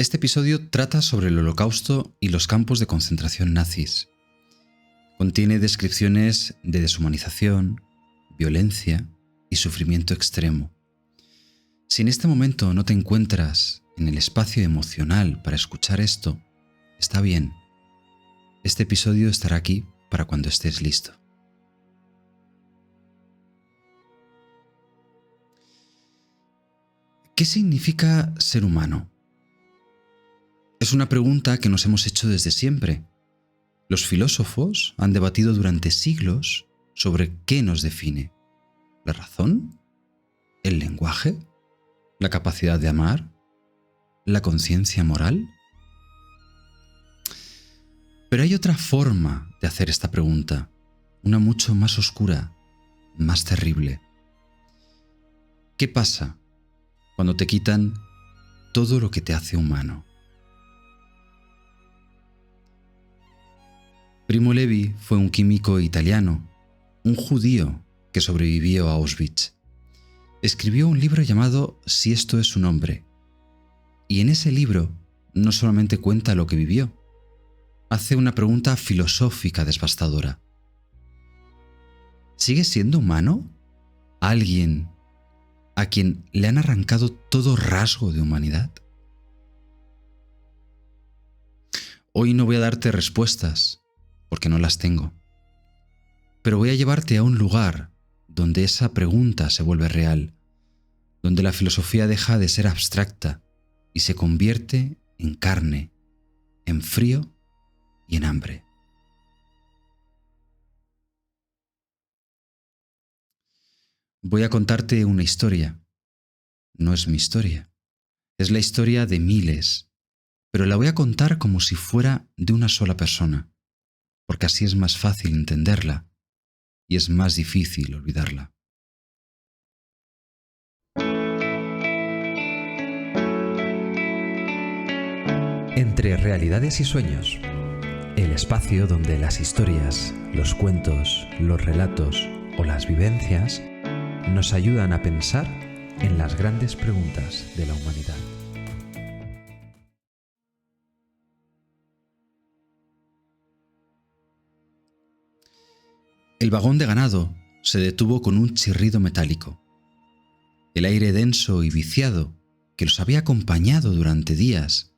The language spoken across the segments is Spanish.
Este episodio trata sobre el Holocausto y los campos de concentración nazis. Contiene descripciones de deshumanización, violencia y sufrimiento extremo. Si en este momento no te encuentras en el espacio emocional para escuchar esto, está bien. Este episodio estará aquí para cuando estés listo. ¿Qué significa ser humano? Es una pregunta que nos hemos hecho desde siempre. Los filósofos han debatido durante siglos sobre qué nos define. ¿La razón? ¿El lenguaje? ¿La capacidad de amar? ¿La conciencia moral? Pero hay otra forma de hacer esta pregunta, una mucho más oscura, más terrible. ¿Qué pasa cuando te quitan todo lo que te hace humano? Primo Levi fue un químico italiano, un judío que sobrevivió a Auschwitz. Escribió un libro llamado Si esto es un hombre. Y en ese libro no solamente cuenta lo que vivió, hace una pregunta filosófica devastadora. ¿Sigue siendo humano alguien a quien le han arrancado todo rasgo de humanidad? Hoy no voy a darte respuestas, porque no las tengo. Pero voy a llevarte a un lugar donde esa pregunta se vuelve real, donde la filosofía deja de ser abstracta y se convierte en carne, en frío y en hambre. Voy a contarte una historia. No es mi historia. Es la historia de miles, pero la voy a contar como si fuera de una sola persona, porque así es más fácil entenderla y es más difícil olvidarla. Entre realidades y sueños, el espacio donde las historias, los cuentos, los relatos o las vivencias nos ayudan a pensar en las grandes preguntas de la humanidad. El vagón de ganado se detuvo con un chirrido metálico. El aire denso y viciado que los había acompañado durante días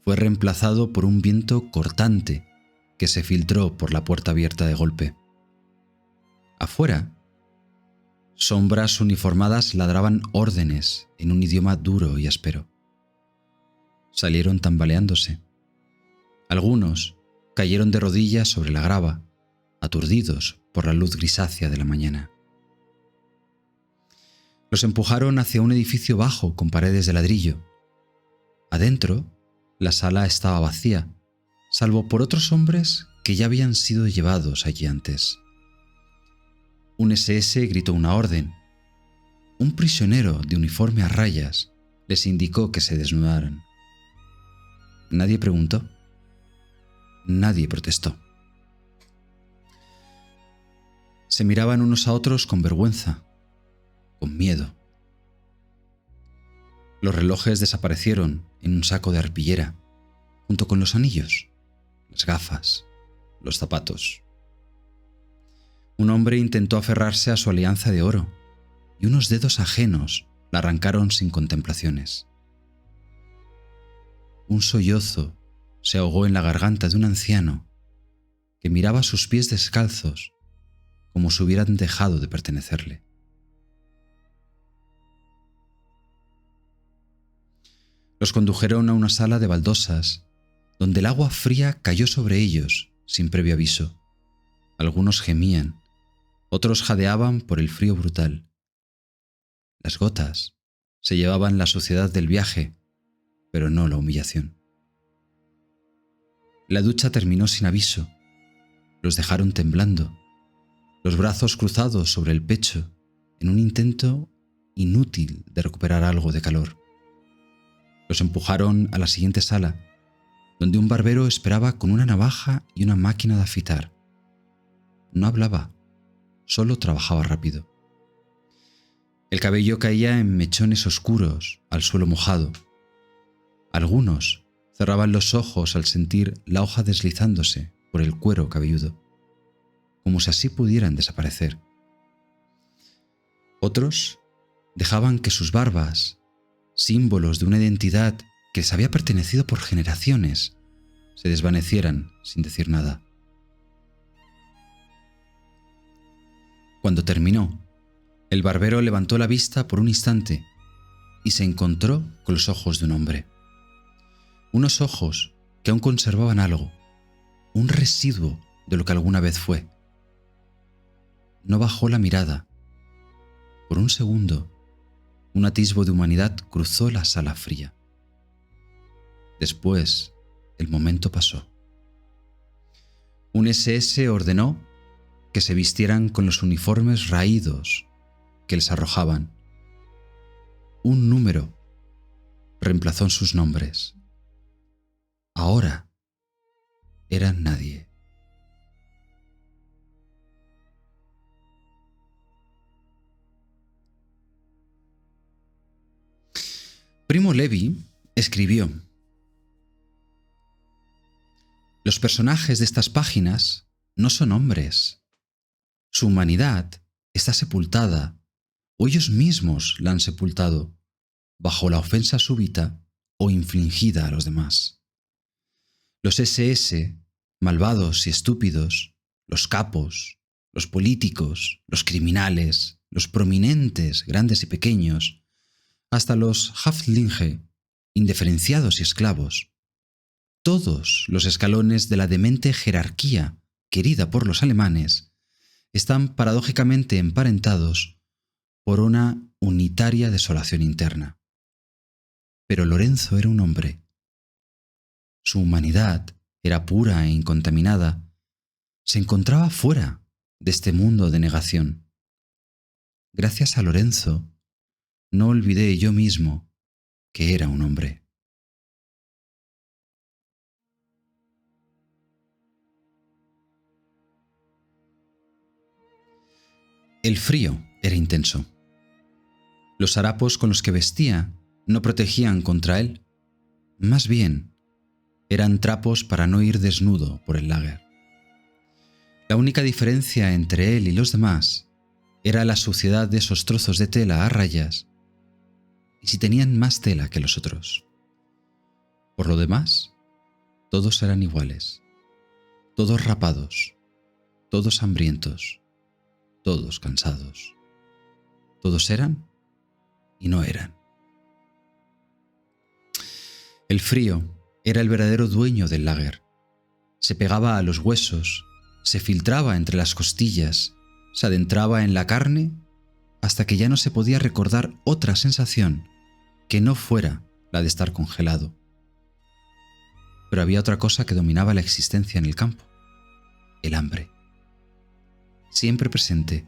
fue reemplazado por un viento cortante que se filtró por la puerta abierta de golpe. Afuera, sombras uniformadas ladraban órdenes en un idioma duro y áspero. Salieron tambaleándose. Algunos cayeron de rodillas sobre la grava, aturdidos por la luz grisácea de la mañana. Los empujaron hacia un edificio bajo con paredes de ladrillo. Adentro, la sala estaba vacía, salvo por otros hombres que ya habían sido llevados allí antes. Un SS gritó una orden. Un prisionero de uniforme a rayas les indicó que se desnudaran. Nadie preguntó. Nadie protestó. Se miraban unos a otros con vergüenza, con miedo. Los relojes desaparecieron en un saco de arpillera, junto con los anillos, las gafas, los zapatos. Un hombre intentó aferrarse a su alianza de oro, y unos dedos ajenos la arrancaron sin contemplaciones. Un sollozo se ahogó en la garganta de un anciano que miraba sus pies descalzos como si hubieran dejado de pertenecerle. Los condujeron a una sala de baldosas, donde el agua fría cayó sobre ellos sin previo aviso. Algunos gemían, otros jadeaban por el frío brutal. Las gotas se llevaban la suciedad del viaje, pero no la humillación. La ducha terminó sin aviso. Los dejaron temblando, los brazos cruzados sobre el pecho, en un intento inútil de recuperar algo de calor. Los empujaron a la siguiente sala, donde un barbero esperaba con una navaja y una máquina de afitar. No hablaba, solo trabajaba rápido. El cabello caía en mechones oscuros al suelo mojado. Algunos cerraban los ojos al sentir la hoja deslizándose por el cuero cabelludo, como si así pudieran desaparecer. Otros dejaban que sus barbas, símbolos de una identidad que les había pertenecido por generaciones, se desvanecieran sin decir nada. Cuando terminó, el barbero levantó la vista por un instante y se encontró con los ojos de un hombre. Unos ojos que aún conservaban algo, un residuo de lo que alguna vez fue. No bajó la mirada. Por un segundo, un atisbo de humanidad cruzó la sala fría. Después, el momento pasó. Un SS ordenó que se vistieran con los uniformes raídos que les arrojaban. Un número reemplazó sus nombres. Ahora eran nadie. Primo Levi escribió: los personajes de estas páginas no son hombres. Su humanidad está sepultada, o ellos mismos la han sepultado, bajo la ofensa súbita o infligida a los demás. Los SS, malvados y estúpidos, los capos, los políticos, los criminales, los prominentes, grandes y pequeños, hasta los Häftlinge, indiferenciados y esclavos, todos los escalones de la demente jerarquía querida por los alemanes están paradójicamente emparentados por una unitaria desolación interna. Pero Lorenzo era un hombre. Su humanidad era pura e incontaminada. Se encontraba fuera de este mundo de negación. Gracias a Lorenzo, no olvidé yo mismo que era un hombre. El frío era intenso. Los harapos con los que vestía no protegían contra él. Más bien, eran trapos para no ir desnudo por el lager. La única diferencia entre él y los demás era la suciedad de esos trozos de tela a rayas y si tenían más tela que los otros. Por lo demás, todos eran iguales, todos rapados, todos hambrientos, todos cansados. Todos eran y no eran. El frío era el verdadero dueño del lager. Se pegaba a los huesos, se filtraba entre las costillas, se adentraba en la carne hasta que ya no se podía recordar otra sensación que no fuera la de estar congelado. Pero había otra cosa que dominaba la existencia en el campo: el hambre. Siempre presente,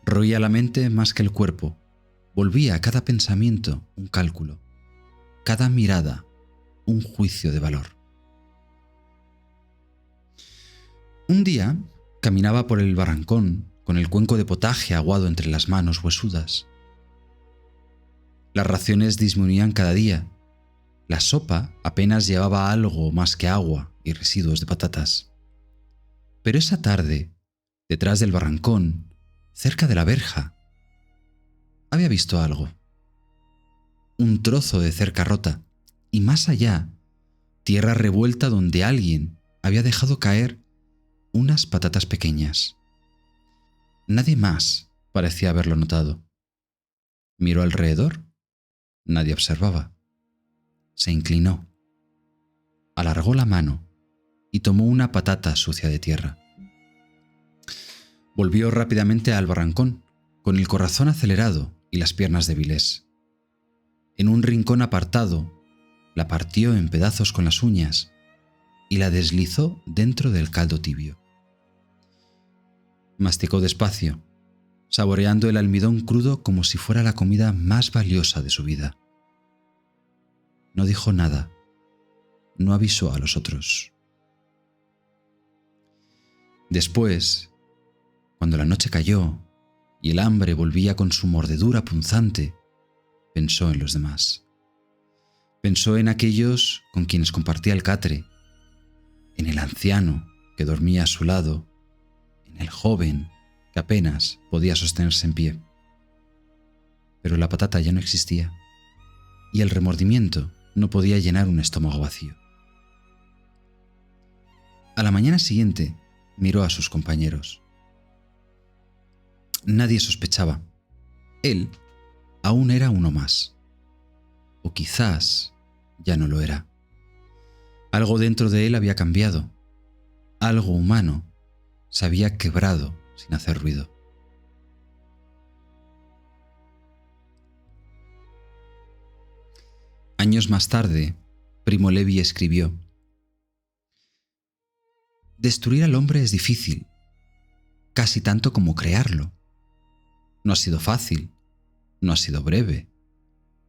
roía la mente más que el cuerpo, volvía a cada pensamiento un cálculo, cada mirada un juicio de valor. Un día caminaba por el barrancón con el cuenco de potaje aguado entre las manos huesudas. Las raciones disminuían cada día. La sopa apenas llevaba algo más que agua y residuos de patatas. Pero esa tarde, detrás del barrancón, cerca de la verja, había visto algo. Un trozo de cerca rota y más allá, tierra revuelta donde alguien había dejado caer unas patatas pequeñas. Nadie más parecía haberlo notado. Miró alrededor. Nadie observaba. Se inclinó, alargó la mano y tomó una patata sucia de tierra. Volvió rápidamente al barrancón, con el corazón acelerado y las piernas débiles. En un rincón apartado, la partió en pedazos con las uñas y la deslizó dentro del caldo tibio. Masticó despacio, saboreando el almidón crudo como si fuera la comida más valiosa de su vida. No dijo nada, no avisó a los otros. Después, cuando la noche cayó y el hambre volvía con su mordedura punzante, pensó en los demás. Pensó en aquellos con quienes compartía el catre, en el anciano que dormía a su lado, en el joven que apenas podía sostenerse en pie. Pero la patata ya no existía, y el remordimiento no podía llenar un estómago vacío. A la mañana siguiente miró a sus compañeros. Nadie sospechaba. Él aún era uno más. O quizás ya no lo era. Algo dentro de él había cambiado. Algo humano se había quebrado sin hacer ruido. Años más tarde, Primo Levi escribió: destruir al hombre es difícil, casi tanto como crearlo. No ha sido fácil, no ha sido breve,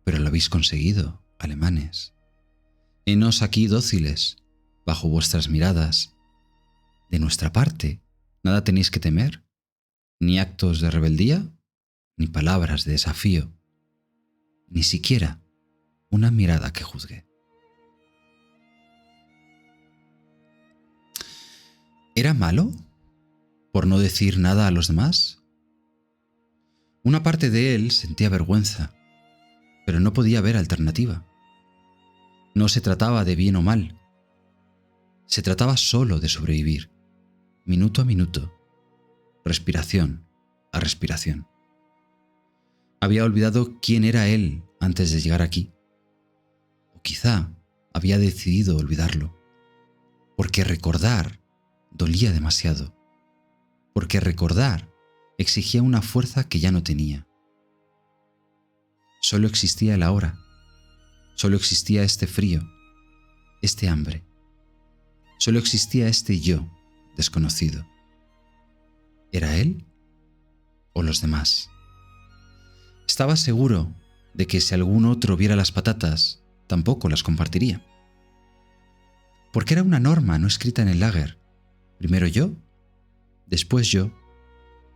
pero lo habéis conseguido, alemanes. Henos aquí dóciles, bajo vuestras miradas. De nuestra parte, nada tenéis que temer, ni actos de rebeldía, ni palabras de desafío, ni siquiera una mirada que juzgue. ¿Era malo por no decir nada a los demás? Una parte de él sentía vergüenza, pero no podía ver alternativa. No se trataba de bien o mal. Se trataba solo de sobrevivir, minuto a minuto, respiración a respiración. Había olvidado quién era él antes de llegar aquí. O quizá había decidido olvidarlo, porque recordar dolía demasiado, porque recordar exigía una fuerza que ya no tenía. Solo existía el ahora, solo existía este frío, este hambre, solo existía este yo desconocido. ¿Era él o los demás? Estaba seguro de que si algún otro viera las patatas, tampoco las compartiría. Porque era una norma no escrita en el lager. Primero yo, después yo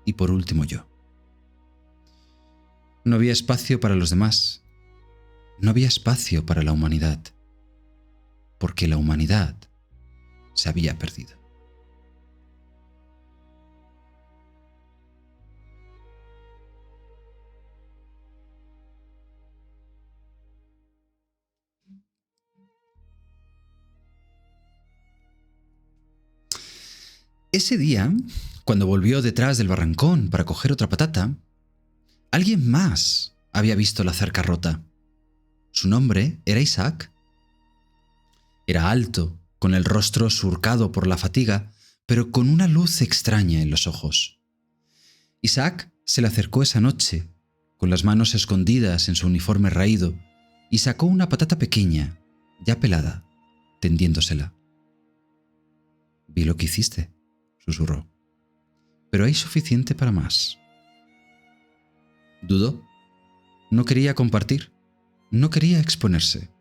y por último yo. No había espacio para los demás. No había espacio para la humanidad. Porque la humanidad se había perdido. Ese día, cuando volvió detrás del barrancón para coger otra patata, alguien más había visto la cerca rota. Su nombre era Isaac. Era alto, con el rostro surcado por la fatiga, pero con una luz extraña en los ojos. Isaac se le acercó esa noche, con las manos escondidas en su uniforme raído, y sacó una patata pequeña, ya pelada, tendiéndosela. «Vi lo que hiciste», susurró, «pero hay suficiente para más». Dudó. No quería compartir, no quería exponerse.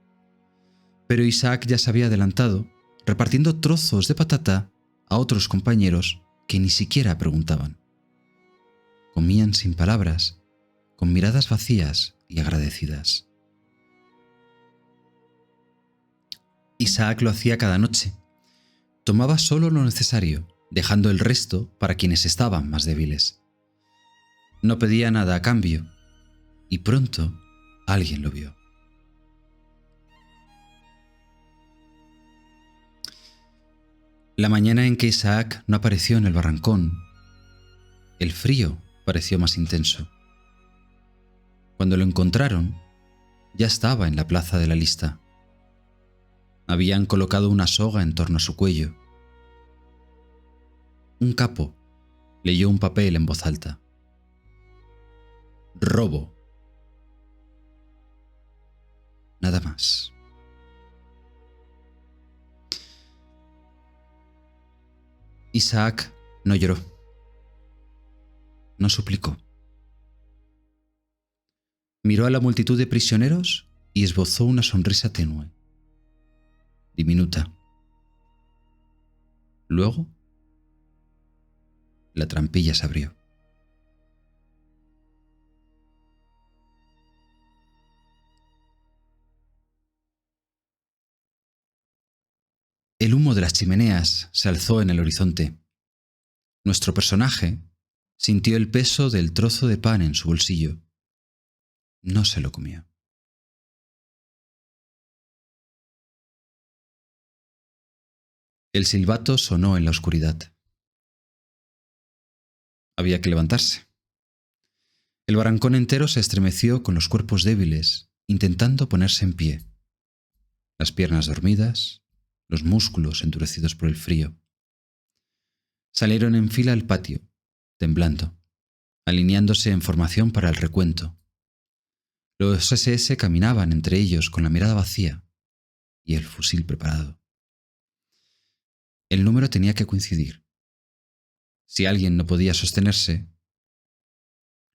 Pero Isaac ya se había adelantado, repartiendo trozos de patata a otros compañeros que ni siquiera preguntaban. Comían sin palabras, con miradas vacías y agradecidas. Isaac lo hacía cada noche. Tomaba solo lo necesario, dejando el resto para quienes estaban más débiles. No pedía nada a cambio, y pronto alguien lo vio. La mañana en que Isaac no apareció en el barrancón, el frío pareció más intenso. Cuando lo encontraron, ya estaba en la plaza de la lista. Habían colocado una soga en torno a su cuello. Un capo leyó un papel en voz alta. «Robo». Nada más. Isaac no lloró. No suplicó. Miró a la multitud de prisioneros y esbozó una sonrisa tenue, diminuta. Luego, la trampilla se abrió. El humo de las chimeneas se alzó en el horizonte. Nuestro personaje sintió el peso del trozo de pan en su bolsillo. No se lo comió. El silbato sonó en la oscuridad. Había que levantarse. El barrancón entero se estremeció con los cuerpos débiles, intentando ponerse en pie. Las piernas dormidas, los músculos endurecidos por el frío. Salieron en fila al patio, temblando, alineándose en formación para el recuento. Los SS caminaban entre ellos con la mirada vacía y el fusil preparado. El número tenía que coincidir. Si alguien no podía sostenerse,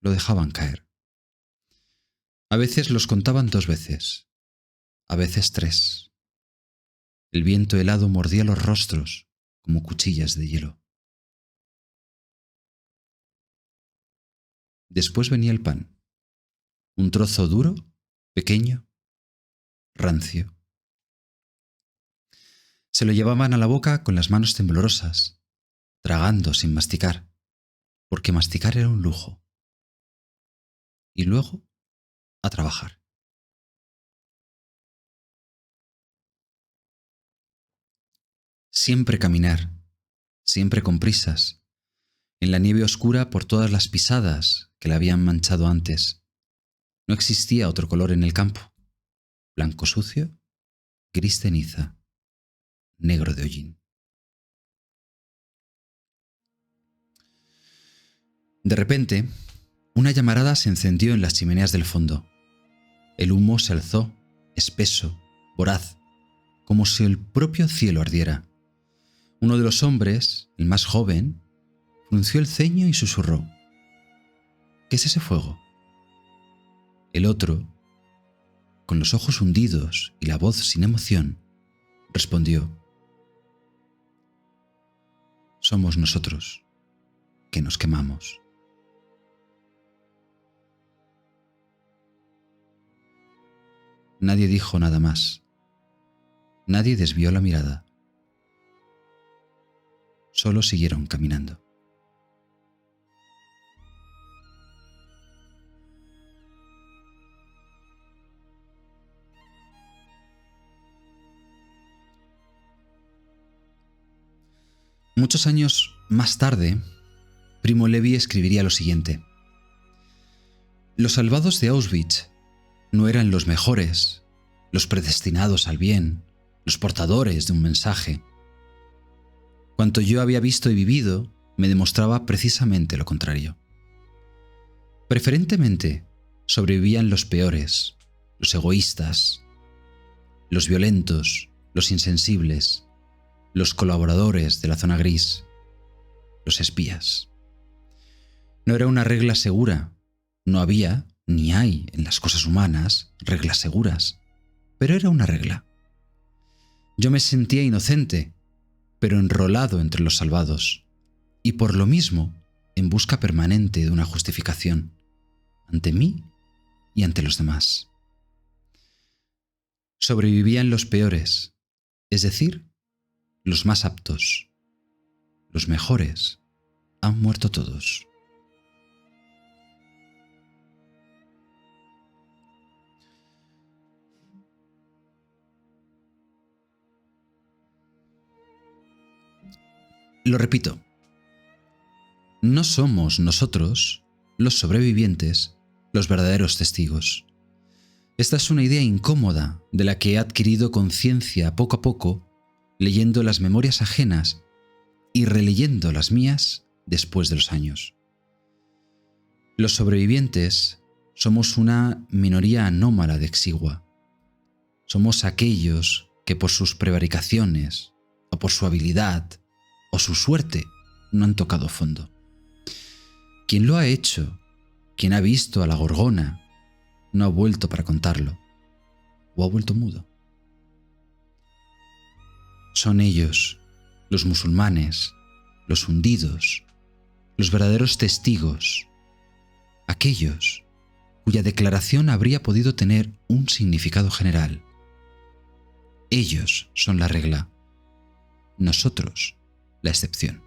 lo dejaban caer. A veces los contaban 2 veces, a veces 3. El viento helado mordía los rostros como cuchillas de hielo. Después venía el pan, un trozo duro, pequeño, rancio. Se lo llevaban a la boca con las manos temblorosas, tragando sin masticar, porque masticar era un lujo. Y luego, a trabajar. Siempre caminar, siempre con prisas, en la nieve oscura por todas las pisadas que la habían manchado antes. No existía otro color en el campo. Blanco sucio, gris ceniza, negro de hollín. De repente, una llamarada se encendió en las chimeneas del fondo. El humo se alzó, espeso, voraz, como si el propio cielo ardiera. Uno de los hombres, el más joven, frunció el ceño y susurró: ¿Qué es ese fuego? El otro, con los ojos hundidos y la voz sin emoción, respondió: Somos nosotros, que nos quemamos. Nadie dijo nada más. Nadie desvió la mirada. Solo siguieron caminando. Muchos años más tarde, Primo Levi escribiría lo siguiente: Los salvados de Auschwitz no eran los mejores, los predestinados al bien, los portadores de un mensaje. Cuanto yo había visto y vivido me demostraba precisamente lo contrario. Preferentemente sobrevivían los peores, los egoístas, los violentos, los insensibles, los colaboradores de la zona gris, los espías. No era una regla segura, no había, ni hay en las cosas humanas, reglas seguras, pero era una regla. Yo me sentía inocente, pero enrolado entre los salvados, y por lo mismo en busca permanente de una justificación, ante mí y ante los demás. Sobrevivían los peores, es decir, los más aptos. Los mejores han muerto todos. Lo repito, no somos nosotros, los sobrevivientes, los verdaderos testigos. Esta es una idea incómoda de la que he adquirido conciencia poco a poco, leyendo las memorias ajenas y releyendo las mías después de los años. Los sobrevivientes somos una minoría anómala de exigua. Somos aquellos que por sus prevaricaciones, o por su habilidad, o su suerte, no han tocado fondo. Quien lo ha hecho, quien ha visto a la Gorgona, no ha vuelto para contarlo, o ha vuelto mudo. Son ellos, los musulmanes, los hundidos, los verdaderos testigos, aquellos cuya declaración habría podido tener un significado general. Ellos son la regla, nosotros la excepción.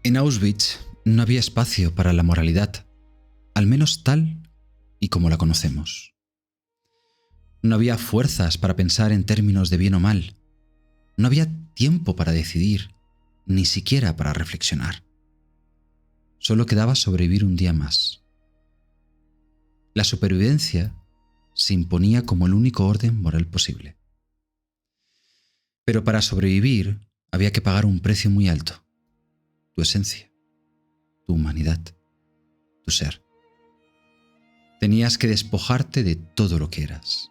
En Auschwitz no había espacio para la moralidad, al menos tal y como la conocemos. No había fuerzas para pensar en términos de bien o mal. No había tiempo para decidir, ni siquiera para reflexionar. Solo quedaba sobrevivir un día más. La supervivencia se imponía como el único orden moral posible. Pero para sobrevivir había que pagar un precio muy alto. Tu esencia, tu humanidad, tu ser. Tenías que despojarte de todo lo que eras.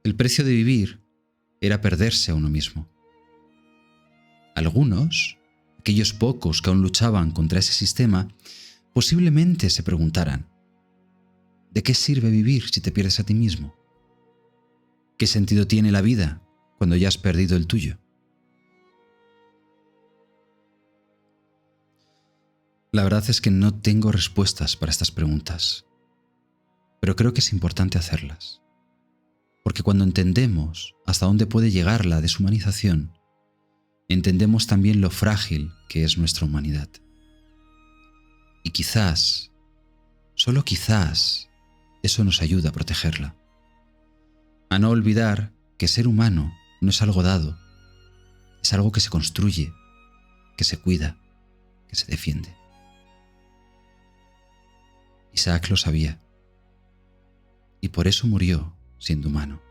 El precio de vivir era perderse a uno mismo. Algunos, aquellos pocos que aún luchaban contra ese sistema, posiblemente se preguntaran: ¿de qué sirve vivir si te pierdes a ti mismo? ¿Qué sentido tiene la vida cuando ya has perdido el tuyo? La verdad es que no tengo respuestas para estas preguntas, pero creo que es importante hacerlas. Porque cuando entendemos hasta dónde puede llegar la deshumanización, entendemos también lo frágil que es nuestra humanidad. Y quizás, solo quizás, eso nos ayuda a protegerla. A no olvidar que ser humano no es algo dado, es algo que se construye, que se cuida, que se defiende. Isaac lo sabía, y por eso murió siendo humano.